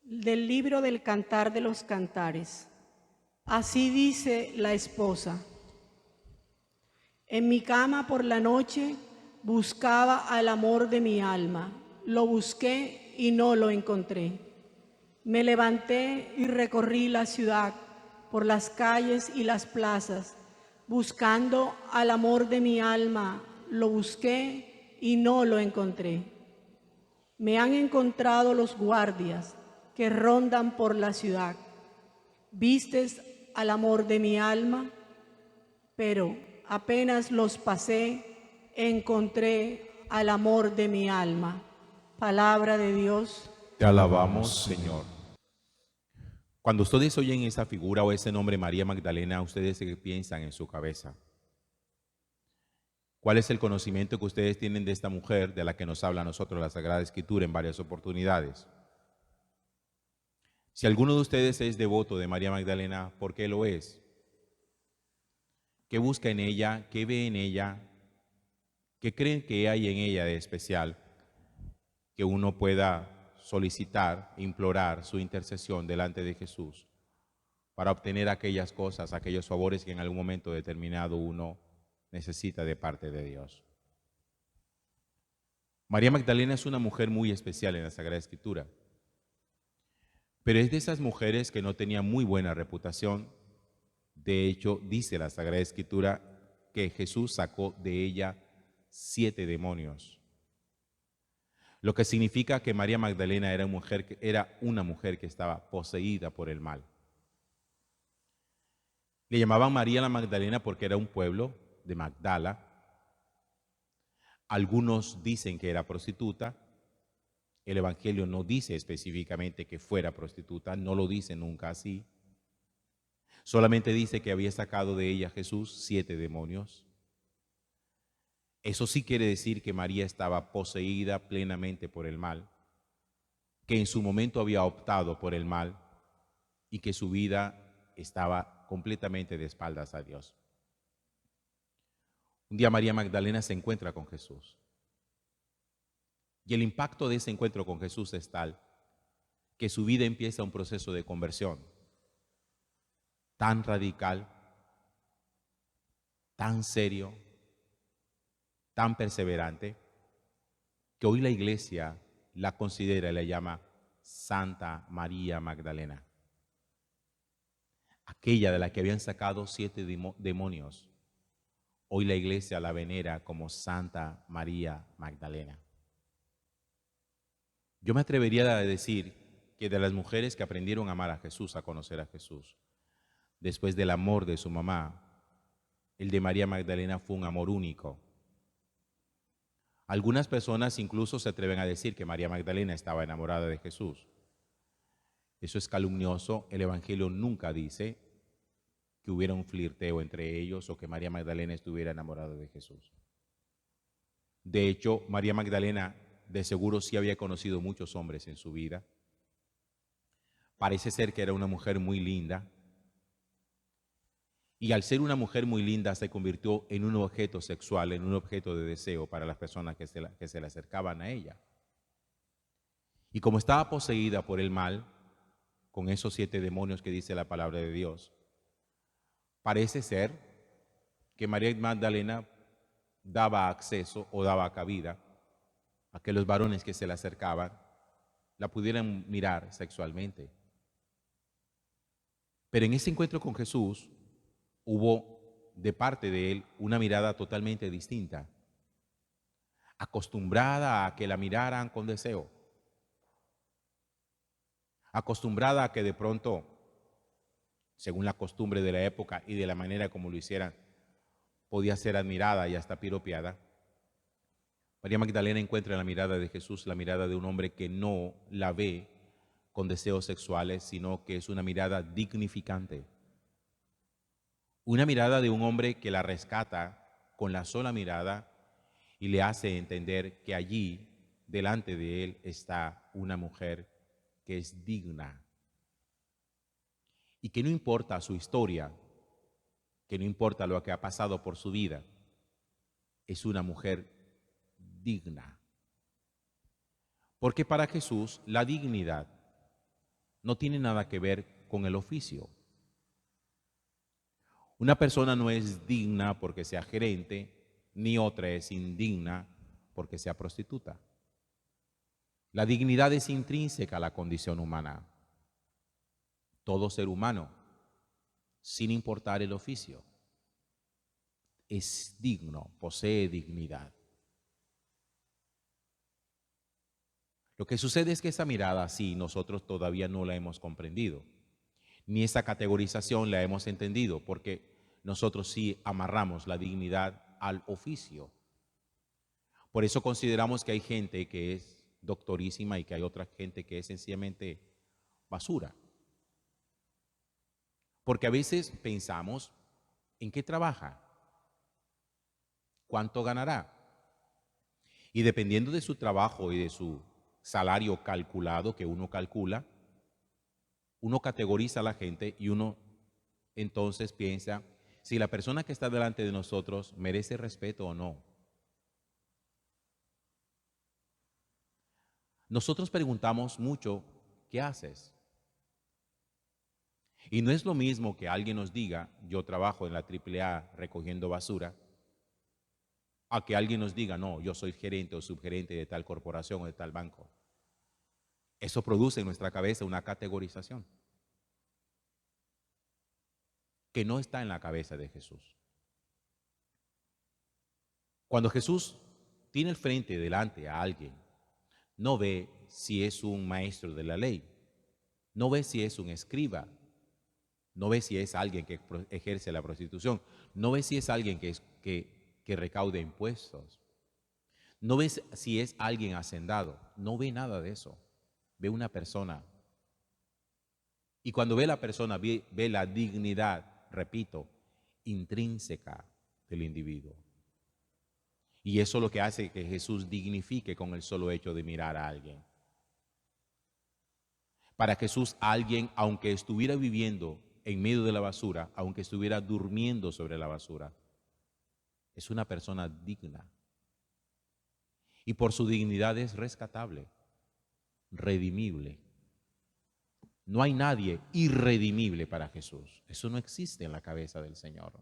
Del libro del Cantar de los Cantares. Así dice la esposa. En mi cama por la noche buscaba al amor de mi alma. Lo busqué y no lo encontré. Me levanté y recorrí la ciudad por las calles y las plazas, buscando al amor de mi alma. Lo busqué y no lo encontré. Me han encontrado los guardias que rondan por la ciudad. Vistes al amor de mi alma, pero apenas los pasé, encontré al amor de mi alma. Palabra de Dios. Te alabamos, Señor. Cuando ustedes oyen esa figura o ese nombre María Magdalena, ustedes qué piensan en su cabeza. ¿Cuál es el conocimiento que ustedes tienen de esta mujer de la que nos habla a nosotros la Sagrada Escritura en varias oportunidades? Si alguno de ustedes es devoto de María Magdalena, ¿por qué lo es? ¿Qué busca en ella? ¿Qué ve en ella? ¿Qué creen que hay en ella de especial que uno pueda solicitar, implorar su intercesión delante de Jesús para obtener aquellas cosas, aquellos favores que en algún momento determinado uno necesita de parte de Dios? María Magdalena es una mujer muy especial en la Sagrada Escritura, pero es de esas mujeres que no tenía muy buena reputación. De hecho, dice la Sagrada Escritura que Jesús sacó de ella 7 demonios, lo que significa que María Magdalena era una mujer que estaba poseída por el mal. Le llamaban María la Magdalena porque era un pueblo de Magdala. Algunos dicen que era prostituta. El Evangelio no dice específicamente que fuera prostituta, no lo dice nunca así. Solamente dice que había sacado de ella Jesús 7 demonios. Eso sí quiere decir que María estaba poseída plenamente por el mal, que en su momento había optado por el mal y que su vida estaba completamente de espaldas a Dios. Un día María Magdalena se encuentra con Jesús. Y el impacto de ese encuentro con Jesús es tal que su vida empieza un proceso de conversión tan radical, tan serio, tan perseverante, que hoy la iglesia la considera y la llama Santa María Magdalena. Aquella de la que habían sacado 7 demonios, hoy la iglesia la venera como Santa María Magdalena. Yo me atrevería a decir que de las mujeres que aprendieron a amar a Jesús, a conocer a Jesús, después del amor de su mamá, el de María Magdalena fue un amor único. Algunas personas incluso se atreven a decir que María Magdalena estaba enamorada de Jesús. Eso es calumnioso. El Evangelio nunca dice que hubiera un flirteo entre ellos o que María Magdalena estuviera enamorada de Jesús. De hecho, María Magdalena de seguro sí había conocido muchos hombres en su vida. Parece ser que era una mujer muy linda. Y al ser una mujer muy linda se convirtió en un objeto sexual, en un objeto de deseo para las personas que se le acercaban a ella. Y como estaba poseída por el mal, con esos 7 demonios que dice la palabra de Dios, parece ser que María Magdalena daba acceso o daba cabida a que los varones que se le acercaban la pudieran mirar sexualmente. Pero en ese encuentro con Jesús hubo de parte de él una mirada totalmente distinta, acostumbrada a que la miraran con deseo, acostumbrada a que de pronto, según la costumbre de la época y de la manera como lo hicieran, podía ser admirada y hasta piropeada. María Magdalena encuentra en la mirada de Jesús la mirada de un hombre que no la ve con deseos sexuales, sino que es una mirada dignificante. Una mirada de un hombre que la rescata con la sola mirada y le hace entender que allí, delante de él, está una mujer que es digna. Y que no importa su historia, que no importa lo que ha pasado por su vida, es una mujer digna. Porque para Jesús la dignidad no tiene nada que ver con el oficio. Una persona no es digna porque sea gerente, ni otra es indigna porque sea prostituta. La dignidad es intrínseca a la condición humana. Todo ser humano, sin importar el oficio, es digno, posee dignidad. Lo que sucede es que esa mirada así nosotros todavía no la hemos comprendido, ni esa categorización la hemos entendido, porque nosotros sí amarramos la dignidad al oficio. Por eso consideramos que hay gente que es doctorísima y que hay otra gente que es sencillamente basura. Porque a veces pensamos, ¿en qué trabaja? ¿Cuánto ganará? Y dependiendo de su trabajo y de su salario calculado que uno calcula, uno categoriza a la gente y uno entonces piensa si la persona que está delante de nosotros merece respeto o no. Nosotros preguntamos mucho, ¿qué haces? Y no es lo mismo que alguien nos diga, yo trabajo en la AAA recogiendo basura, a que alguien nos diga, no, yo soy gerente o subgerente de tal corporación o de tal banco. Eso produce en nuestra cabeza una categorización que no está en la cabeza de Jesús. Cuando Jesús tiene el frente delante a alguien, no ve si es un maestro de la ley, no ve si es un escriba, no ve si es alguien que ejerce la prostitución, no ve si es alguien que recaude impuestos, no ve si es alguien hacendado, no ve nada de eso, ve una persona. Y cuando ve la persona, ve la dignidad, repito, intrínseca del individuo. Y eso es lo que hace que Jesús dignifique con el solo hecho de mirar a alguien. Para Jesús, alguien, aunque estuviera viviendo en medio de la basura, aunque estuviera durmiendo sobre la basura, es una persona digna. Y por su dignidad es rescatable, redimible. No hay nadie irredimible para Jesús. Eso no existe en la cabeza del Señor.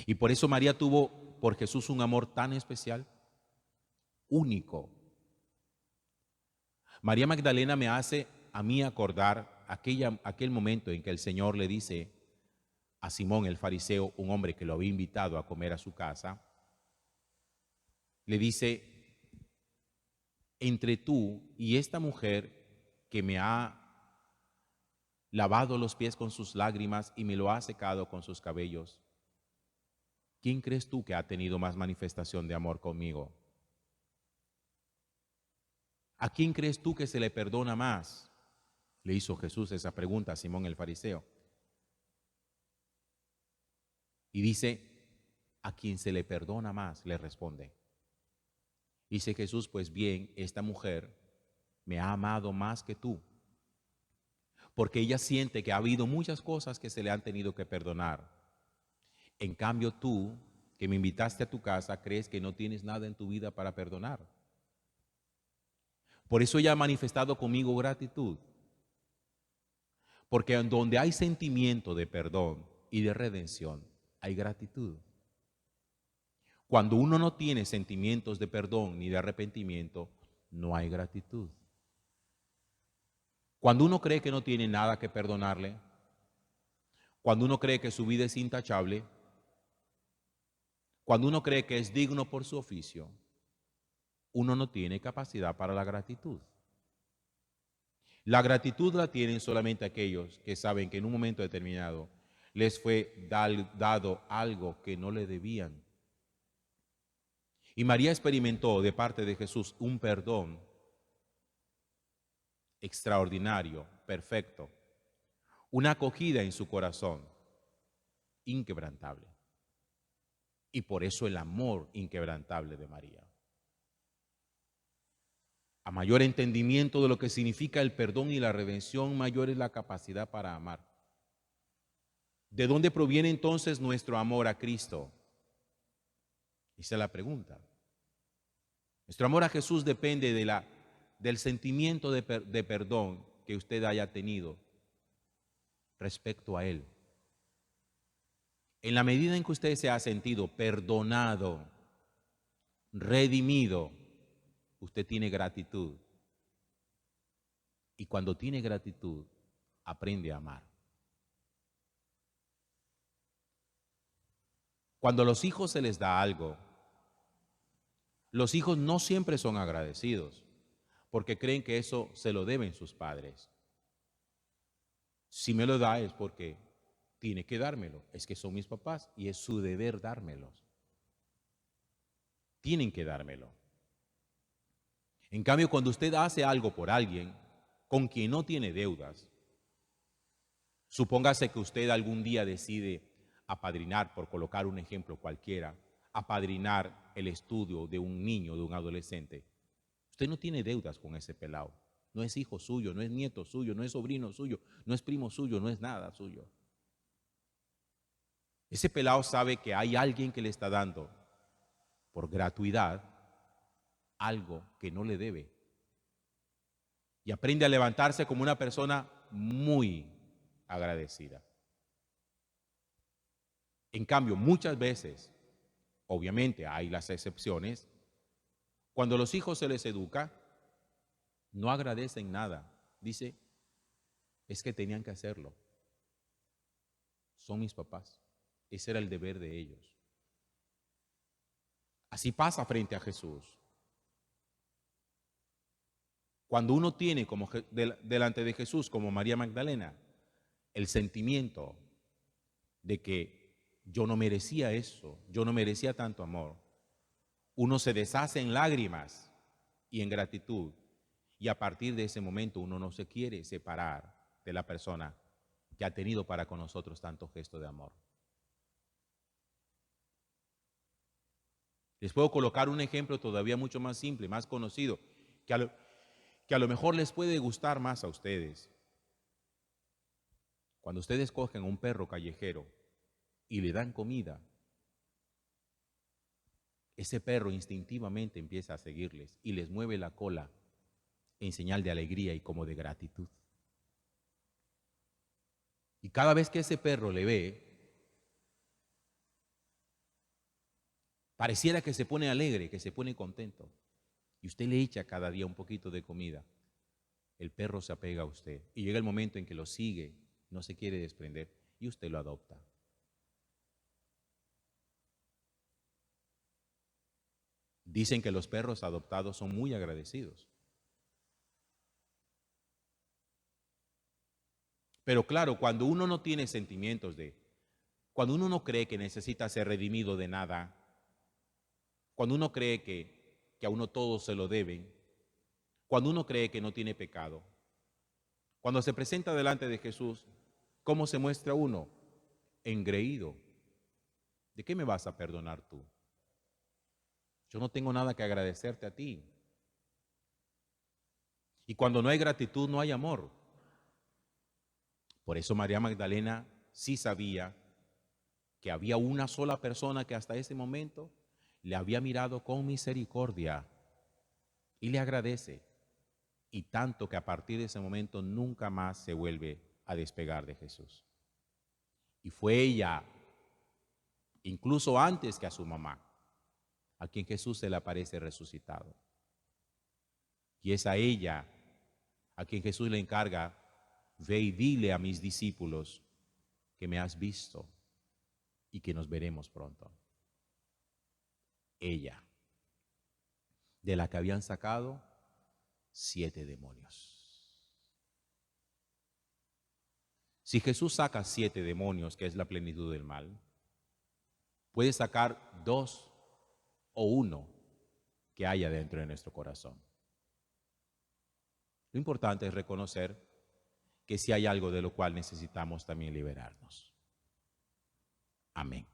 Y por eso María tuvo por Jesús un amor tan especial, único. María Magdalena me hace a mí acordar aquel momento en que el Señor le dice a Simón el fariseo, un hombre que lo había invitado a comer a su casa, le dice, entre tú y esta mujer que me ha lavado los pies con sus lágrimas y me lo ha secado con sus cabellos, ¿quién crees tú que ha tenido más manifestación de amor conmigo? ¿A quién crees tú que se le perdona más? Le hizo Jesús esa pregunta a Simón el fariseo. Y dice, a quien se le perdona más, le responde. Dice Jesús, pues bien, esta mujer me ha amado más que tú, porque ella siente que ha habido muchas cosas que se le han tenido que perdonar. En cambio tú, que me invitaste a tu casa, crees que no tienes nada en tu vida para perdonar. Por eso ella ha manifestado conmigo gratitud. Porque en donde hay sentimiento de perdón y de redención, hay gratitud. Cuando uno no tiene sentimientos de perdón ni de arrepentimiento, no hay gratitud. Cuando uno cree que no tiene nada que perdonarle, cuando uno cree que su vida es intachable, cuando uno cree que es digno por su oficio, uno no tiene capacidad para la gratitud. La gratitud la tienen solamente aquellos que saben que en un momento determinado les fue dado algo que no le debían. Y María experimentó de parte de Jesús un perdón extraordinario, perfecto, una acogida en su corazón inquebrantable. Y por eso el amor inquebrantable de María. A mayor entendimiento de lo que significa el perdón y la redención, mayor es la capacidad para amar. ¿De dónde proviene entonces nuestro amor a Cristo? Esa es la pregunta. Nuestro amor a Jesús depende del sentimiento de perdón que usted haya tenido respecto a Él. En la medida en que usted se ha sentido perdonado, redimido, usted tiene gratitud. Y cuando tiene gratitud, aprende a amar. Cuando a los hijos se les da algo, los hijos no siempre son agradecidos, porque creen que eso se lo deben sus padres. Si me lo da es porque tiene que dármelo. Es que son mis papás y es su deber dármelos. Tienen que dármelo. En cambio, cuando usted hace algo por alguien con quien no tiene deudas, supóngase que usted algún día decide apadrinar, por colocar un ejemplo cualquiera, apadrinar el estudio de un niño, de un adolescente. Usted no tiene deudas con ese pelado. No es hijo suyo, no es nieto suyo, no es sobrino suyo, no es primo suyo, no es nada suyo. Ese pelado sabe que hay alguien que le está dando por gratuidad algo que no le debe. Y aprende a levantarse como una persona muy agradecida. En cambio, muchas veces, obviamente hay las excepciones, cuando a los hijos se les educa, no agradecen nada. Dice, es que tenían que hacerlo. Son mis papás. Ese era el deber de ellos. Así pasa frente a Jesús. Cuando uno tiene como delante de Jesús, como María Magdalena, el sentimiento de que yo no merecía eso, yo no merecía tanto amor, uno se deshace en lágrimas y en gratitud, y a partir de ese momento uno no se quiere separar de la persona que ha tenido para con nosotros tanto gesto de amor. Les puedo colocar un ejemplo todavía mucho más simple, más conocido, que a lo mejor les puede gustar más a ustedes. Cuando ustedes cogen a un perro callejero y le dan comida, ese perro instintivamente empieza a seguirles y les mueve la cola en señal de alegría y como de gratitud. Y cada vez que ese perro le ve, pareciera que se pone alegre, que se pone contento. Y usted le echa cada día un poquito de comida. El perro se apega a usted. Y llega el momento en que lo sigue, no se quiere desprender, y usted lo adopta. Dicen que los perros adoptados son muy agradecidos. Pero claro, cuando uno no tiene sentimientos cuando uno no cree que necesita ser redimido de nada, cuando uno cree que a uno todo se lo deben, cuando uno cree que no tiene pecado, cuando se presenta delante de Jesús, ¿cómo se muestra uno? Engreído. ¿De qué me vas a perdonar tú? Yo no tengo nada que agradecerte a ti. Y cuando no hay gratitud, no hay amor. Por eso María Magdalena sí sabía que había una sola persona que hasta ese momento le había mirado con misericordia y le agradece. Y tanto que a partir de ese momento nunca más se vuelve a despegar de Jesús. Y fue ella, incluso antes que a su mamá, a quien Jesús se le aparece resucitado. Y es a ella a quien Jesús le encarga, ve y dile a mis discípulos que me has visto y que nos veremos pronto. Ella, de la que habían sacado 7 demonios. Si Jesús saca 7 demonios, que es la plenitud del mal, puede sacar 2 o 1 que haya dentro de nuestro corazón. Lo importante es reconocer que si hay algo de lo cual necesitamos también liberarnos. Amén.